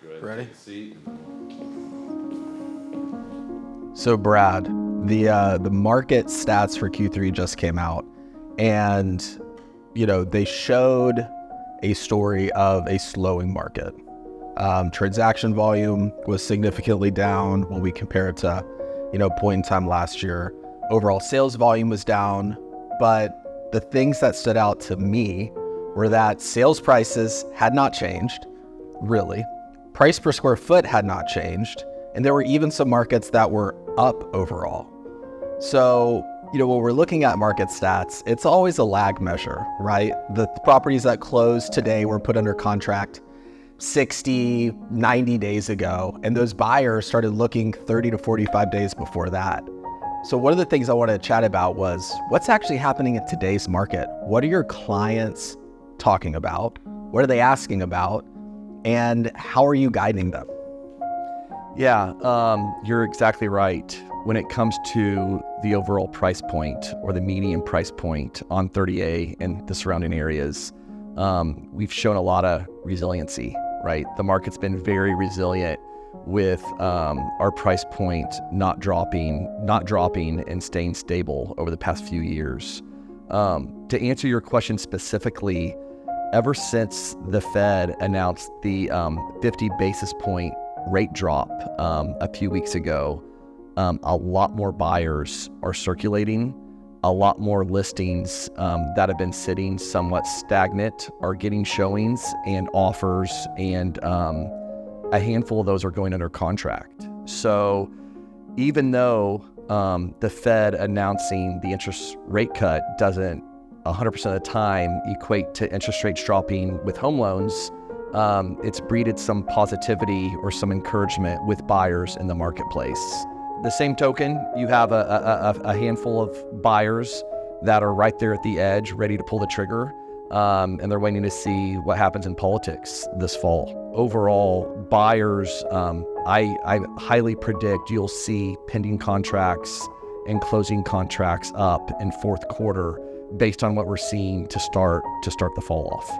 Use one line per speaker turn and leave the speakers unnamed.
Go ahead.
Ready?
Take a seat.
So Brad, the market stats for Q3 just came out, and they showed a story of a slowing market. Transaction volume was significantly down when we compare it to point in time last year. Overall sales volume was down, but the things that stood out to me were that sales prices had not changed, really. Price per square foot had not changed, and there were even some markets that were up overall. So, when we're looking at market stats, it's always a lag measure, right? The properties that closed today were put under contract 60, 90 days ago, and those buyers started looking 30 to 45 days before that. So one of the things I wanted to chat about was what's actually happening in today's market. What are your clients talking about? What are they asking about? And how are you guiding them?
Yeah, you're exactly right. When it comes to the overall price point or the median price point on 30A and the surrounding areas, we've shown a lot of resiliency, right? The market's been very resilient with our price point not dropping and staying stable over the past few years. To answer your question specifically, ever since the Fed announced the 50 basis point rate drop a few weeks ago, a lot more buyers are circulating. A lot more listings that have been sitting somewhat stagnant are getting showings and offers, and a handful of those are going under contract. So even though the Fed announcing the interest rate cut doesn't 100% of the time equate to interest rates dropping with home loans, it's breeded some positivity or some encouragement with buyers in the marketplace. The same token, you have a handful of buyers that are right there at the edge, ready to pull the trigger, and they're waiting to see what happens in politics this fall. Overall, buyers, I highly predict you'll see pending contracts and closing contracts up in fourth quarter based on what we're seeing to start the fall off.